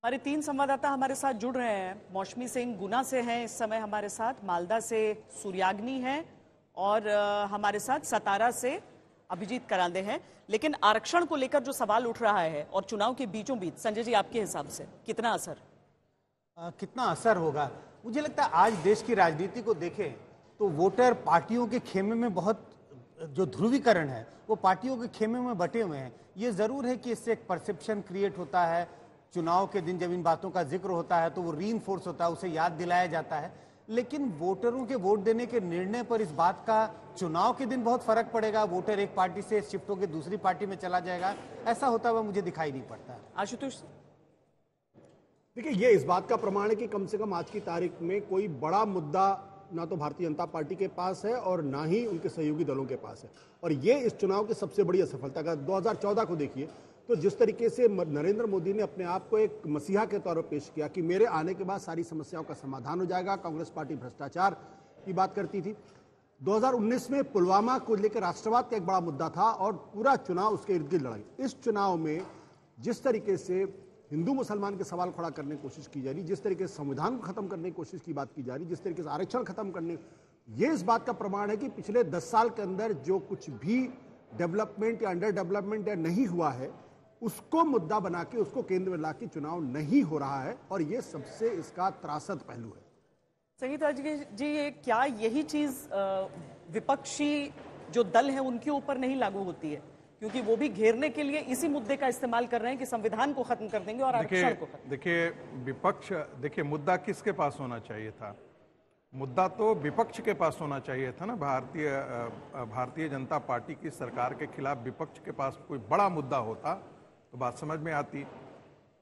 हमारे 3 संवाददाता हमारे साथ जुड़ रहे हैं। मौसमी सिंह गुना से हैं इस समय हमारे साथ, मालदा से सूर्याग्नि हैं और हमारे साथ सतारा से अभिजीत करांदे हैं। लेकिन आरक्षण को लेकर जो सवाल उठ रहा है और चुनाव के बीचों बीच, संजय जी आपके हिसाब से कितना असर होगा? मुझे लगता है आज देश की राजनीति को देखें तो वोटर पार्टियों के खेमे में बहुत जो ध्रुवीकरण है वो पार्टियों के खेमे में बटे हुए हैं। ये जरूर है कि इससे एक परसेप्शन क्रिएट होता है। चुनाव के दिन जब इन बातों का जिक्र होता है तो वो रीइंफोर्स होता है, उसे याद दिलाया जाता है। लेकिन वोटरों के वोट देने के निर्णय पर इस बात का चुनाव के दिन बहुत फर्क पड़ेगा। वोटर एक पार्टी से शिफ्ट होकर दूसरी पार्टी में चला जाएगा, ऐसा होता हुआ मुझे दिखाई नहीं पड़ता। आशुतोष, देखिए, ये इस बात का प्रमाण है कि कम से कम आज की तारीख में कोई बड़ा मुद्दा ना तो भारतीय जनता पार्टी के पास है और ना ही उनके सहयोगी दलों के पास है। और ये इस चुनाव की सबसे बड़ी असफलता का 2014 को देखिए तो जिस तरीके से नरेंद्र मोदी ने अपने आप को एक मसीहा के तौर पर पेश किया कि मेरे आने के बाद सारी समस्याओं का समाधान हो जाएगा। कांग्रेस पार्टी भ्रष्टाचार की बात करती थी। 2019 में पुलवामा को लेकर राष्ट्रवाद का एक बड़ा मुद्दा था और पूरा चुनाव उसके इर्द गिर्द लड़ाई। इस चुनाव में जिस तरीके से हिंदू मुसलमान के सवाल खड़ा करने की कोशिश की जा रही, जिस तरीके से संविधान को खत्म करने की कोशिश की बात की जा रही, जिस तरीके से आरक्षण खत्म करने, ये इस बात का प्रमाण है कि पिछले 10 साल के अंदर जो कुछ भी डेवलपमेंट या अंडर डेवलपमेंट या नहीं हुआ है उसको मुद्दा बना के उसको केंद्र में लाके चुनाव नहीं हो रहा है। और ये सबसे इसका त्रासद पहलू है। संगीता जी, ये क्या यही चीज विपक्षी जो दल है उनके ऊपर नहीं लागू होती है? क्योंकि वो भी घेरने के लिए इसी मुद्दे का इस्तेमाल कर रहे हैं कि संविधान को खत्म कर देंगे और आरक्षण को खत्म। देखिए विपक्ष, देखिए मुद्दा किसके पास होना चाहिए था? मुद्दा तो विपक्ष के पास होना चाहिए था ना। भारतीय जनता पार्टी की सरकार के खिलाफ विपक्ष के पास कोई बड़ा मुद्दा होता तो बात समझ में आती।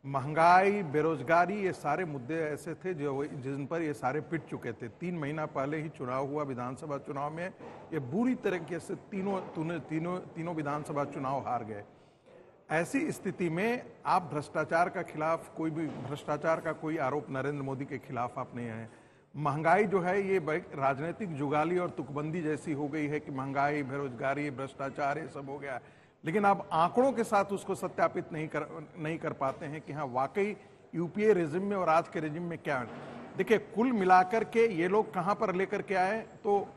महंगाई, बेरोजगारी, ये सारे मुद्दे ऐसे थे जो जिन पर ये सारे पिट चुके थे। 3 महीना पहले ही चुनाव हुआ, विधानसभा चुनाव में ये बुरी तरीके से तीनों विधानसभा चुनाव हार गए। ऐसी स्थिति में आप भ्रष्टाचार का खिलाफ, कोई भी भ्रष्टाचार का कोई आरोप नरेंद्र मोदी के खिलाफ आप नहीं आए। महंगाई जो है ये राजनीतिक जुगाली और तुकबंदी जैसी हो गई है कि महंगाई, बेरोजगारी, भ्रष्टाचार ये सब हो गया। लेकिन आप आंकड़ों के साथ उसको सत्यापित नहीं कर पाते हैं कि हाँ वाकई यूपीए रेजिम में और आज के रेजिम में क्या है। देखिए कुल मिलाकर के ये लोग कहां पर लेकर के आए तो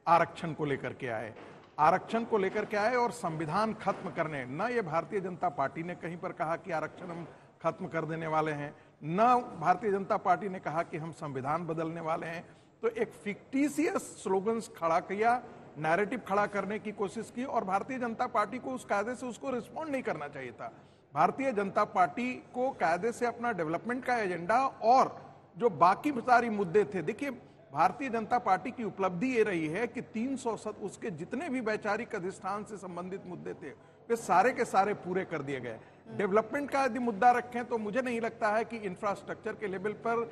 आरक्षण को लेकर के आए, आरक्षण को लेकर के आए और संविधान खत्म करने। न ये भारतीय जनता पार्टी ने कहीं पर कहा कि आरक्षण हम खत्म कर देने वाले हैं, न भारतीय जनता पार्टी ने कहा कि हम संविधान बदलने वाले हैं। तो एक फिक्टिशियस स्लोगन्स खड़ा किया, नैरेटिव खड़ा करने की कोशिश की और भारतीय जनता पार्टी को उस कायदे से उसको रिस्पॉन्ड नहीं करना चाहिए था। भारतीय जनता पार्टी को कायदे से अपना डेवलपमेंट का एजेंडा और जो बाकी सारी मुद्दे थे, देखिए भारतीय जनता पार्टी की उपलब्धि ये रही है कि 300 उसके जितने भी वैचारिक अधिष्ठान से संबंधित मुद्दे थे वे सारे के सारे पूरे कर दिए गए। डेवलपमेंट का यदि मुद्दा रखें तो मुझे नहीं लगता है कि इंफ्रास्ट्रक्चर के लेवल पर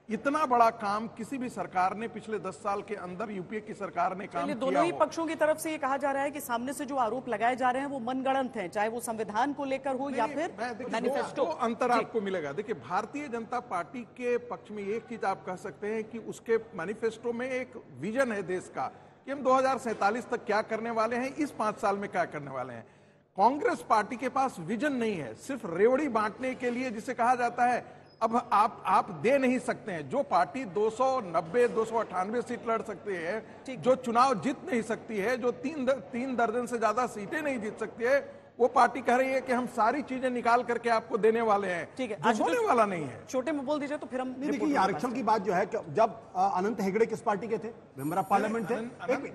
इतना बड़ा काम किसी भी सरकार ने पिछले 10 साल के अंदर यूपीए की सरकार ने काम किया। दोनों ही पक्षों की तरफ से ये कहा जा रहा है कि सामने से जो आरोप लगाए जा रहे हैं वो मनगढ़ंत हैं, चाहे वो संविधान को लेकर हो या फिर मैनिफेस्टो। अंतर आपको मिलेगा। देखिए भारतीय जनता पार्टी के पक्ष में एक चीज आप कह सकते हैं कि उसके मैनिफेस्टो में एक विजन है देश का कि हम 2047 तक क्या करने वाले हैं, इस 5 साल में क्या करने वाले हैं। कांग्रेस पार्टी के पास विजन नहीं है, सिर्फ रेवड़ी बांटने के लिए, जिसे कहा जाता है अब आप दे नहीं सकते हैं। जो पार्टी 290 298 सीट लड़ सकती है, जो चुनाव जीत नहीं सकती है, जो तीन दर्जन से ज्यादा सीटें नहीं जीत सकती है, वो पार्टी कह रही है कि हम सारी चीजें निकाल करके आपको देने वाले हैं। ठीक है, जो होने वाला नहीं है। छोटे में बोल दीजिए तो फिर हम देखिए आरक्षण की बात जो है, जब अनंत हेगड़े किस पार्टी के थे? मेंबर ऑफ पार्लियामेंट थे।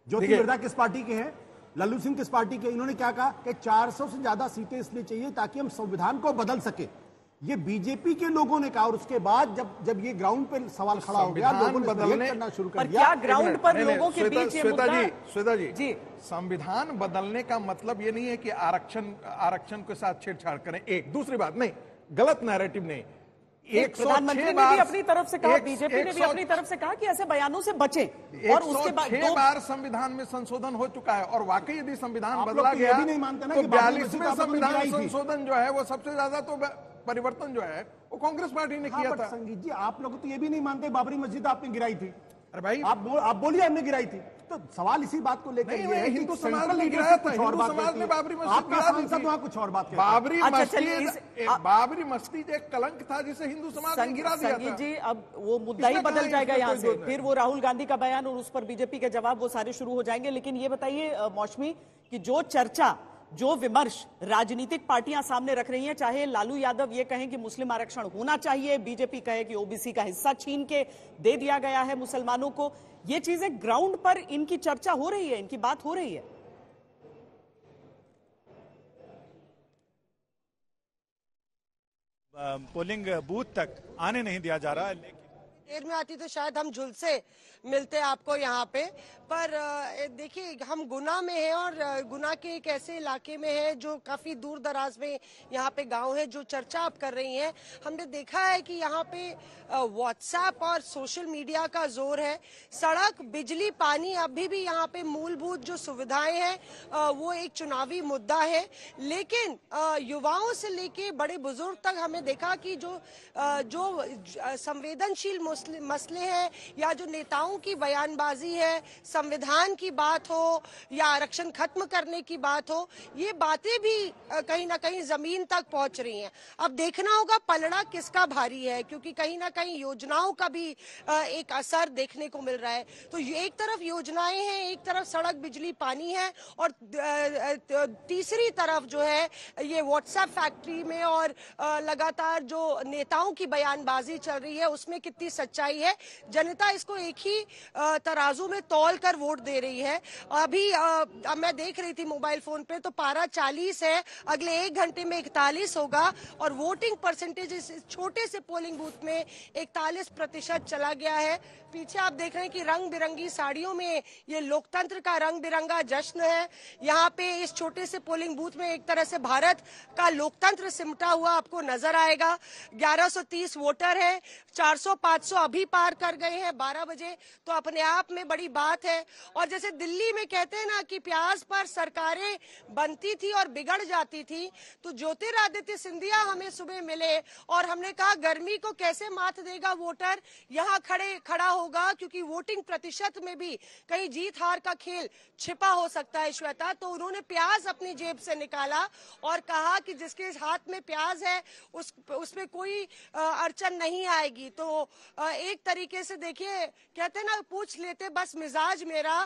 ज्योति बिरला किस पार्टी के हैं? लल्लू सिंह किस पार्टी के? इन्होंने क्या कहा कि 400 से ज्यादा सीटें इसलिए चाहिए ताकि हम संविधान को बदल सके। ये बीजेपी के लोगों ने कहा और उसके बाद जब ये ग्राउंड पे सवाल खड़ा हो गया, लोगों ने बदलने करना शुरू कर दिया। क्या ग्राउंड पर लोगों के बीच ये मुद्दा? श्वेता जी, संविधान बदलने का मतलब ये नहीं है कि आरक्षण के साथ छेड़छाड़ करें। एक दूसरी बात नहीं, गलत नैरेटिव नहीं। प्रधानमंत्री ने भी अपनी तरफ से कहा, बीजेपी ने भी अपनी तरफ से कहा कि ऐसे बयानों से बचें। और उसके बाद 6 बार संविधान में संशोधन हो चुका है और वाकई यदि संविधान बदला गया तो 42वें संविधान संशोधन जो है वो सबसे ज्यादा तो परिवर्तन जो है वो कांग्रेस पार्टी ने किया था। संगीत जी, आप लोग तो ये भी नहीं मानते बाबरी मस्जिद आपने गिराई थी। अरे भाई आप बोलिए हमने गिराई थी। तो सवाल इसी बात को लेकर नहीं, ये है कि हिंदू समाज सेंट्रल ने लीडरशिप गिराया था, कुछ और हिंदू बात समाज कहती ने है। बाबरी मस्जिद आपका गिरा दी सांसद थी। वहां कुछ और बात कहता है। बाबरी मस्जिद एक कलंक था जिसे हिंदू समाज ने गिरा दिया संगीत था। जी, अब वो मुद्दा ही इसमें बदल कहाँ जाएगा इसमें यहाँ कोई से, दो नहीं। फिर वो राहुल गांधी का बयान और उस पर बीजेपी के जवाब, वो सारे शुरू हो जाएंगे। लेकिन ये बताइए मौसमी, कि जो चर्चा, जो विमर्श राजनीतिक पार्टियां सामने रख रही हैं, चाहे लालू यादव ये कहें कि मुस्लिम आरक्षण होना चाहिए, बीजेपी कहे कि ओबीसी का हिस्सा छीन के दे दिया गया है मुसलमानों को, ये चीजें ग्राउंड पर इनकी चर्चा हो रही है, इनकी बात हो रही है। पोलिंग बूथ तक आने नहीं दिया जा रहा है। देर में आती तो शायद हम झुलसे मिलते आपको यहाँ पे, पर देखिए हम गुना में हैं और गुना के एक ऐसे इलाके में है जो काफी दूर दराज में यहाँ पे गांव है। जो चर्चा आप कर रही हैं, हमने देखा है कि यहाँ पे व्हाट्सएप और सोशल मीडिया का जोर है। सड़क, बिजली, पानी, अभी भी यहाँ पे मूलभूत जो सुविधाएं हैं वो एक चुनावी मुद्दा है। लेकिन युवाओं से लेके बड़े बुजुर्ग तक हमने देखा कि जो संवेदनशील मसले हैं या जो नेताओं की बयानबाजी है, संविधान की बात हो या आरक्षण खत्म करने की बात हो, ये बातें भी कहीं ना कहीं जमीन तक पहुंच रही हैं। अब देखना होगा पलड़ा किसका भारी है, क्योंकि कहीं ना कहीं योजनाओं का भी एक असर देखने को मिल रहा है। तो एक तरफ योजनाएं हैं, एक तरफ सड़क, बिजली, पानी है, और तीसरी तरफ जो है ये व्हाट्सएप फैक्ट्री में और लगातार जो नेताओं की बयानबाजी चल रही है उसमें कितनी सच्चाई है। जनता इसको एक ही तराजू में तौल कर वोट दे रही है। अभी मैं देख रही थी मोबाइल फोन पे, तो पारा 40 है, अगले 1 घंटे में 41 होगा, और वोटिंग परसेंटेज इस छोटे से पोलिंग बूथ में 41% चला गया है। पीछे आप देख रहे हैं कि रंग बिरंगी साड़ियों में ये लोकतंत्र का रंग बिरंगा जश्न है। यहाँ पे इस छोटे से पोलिंग बूथ में एक तरह से भारत का लोकतंत्र सिमटा हुआ आपको नजर आएगा। 1130 वोटर है, 400-500 अभी पार कर गए हैं 12 बजे, तो अपने आप में बड़ी बात है। और जैसे दिल्ली में कहते हैं ना कि प्याज पर सरकारें बनती थी और बिगड़ जाती थी, तो ज्योतिरादित्य सिंधिया हमें सुबह मिले और हमने कहा गर्मी को कैसे मात देगा वोटर, यहाँ खड़ा होगा, क्योंकि वोटिंग प्रतिशत में भी कहीं जीत हार का खेल छिपा हो सकता है श्वेता। तो उन्होंने प्याज अपनी जेब से निकाला और कहा कि जिसके हाथ में प्याज है उसमें कोई अड़चन नहीं आएगी। तो एक तरीके से देखिए, कहते हैं ना, पूछ लेते बस मिजाज मेरा,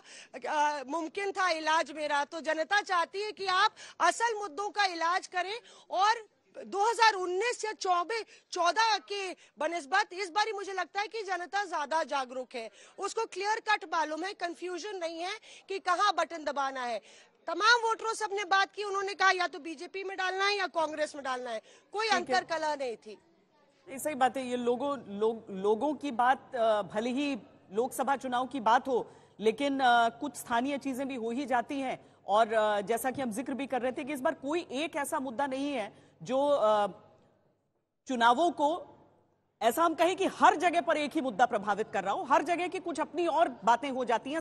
मुमकिन था इलाज मेरा। तो जनता चाहती है कि आप असल मुद्दों का इलाज करें, और 2019 या 14 के बनिस्बत इस बारी मुझे लगता है कि जनता ज्यादा जागरूक है, उसको क्लियर कट मालूम है, कंफ्यूजन नहीं है कि कहां बटन दबाना है। तमाम वोटरों से हमने बात की, उन्होंने कहा या तो बीजेपी में डालना है या कांग्रेस में डालना है, कोई अंतर कला नहीं थी। सही बात है, ये लोगों की बात, भले ही लोकसभा चुनाव की बात हो, लेकिन कुछ स्थानीय चीजें भी हो ही जाती हैं। और जैसा कि हम जिक्र भी कर रहे थे कि इस बार कोई एक ऐसा मुद्दा नहीं है जो चुनावों को, ऐसा हम कहें कि हर जगह पर एक ही मुद्दा प्रभावित कर रहा हो, हर जगह की कुछ अपनी और बातें हो जाती हैं।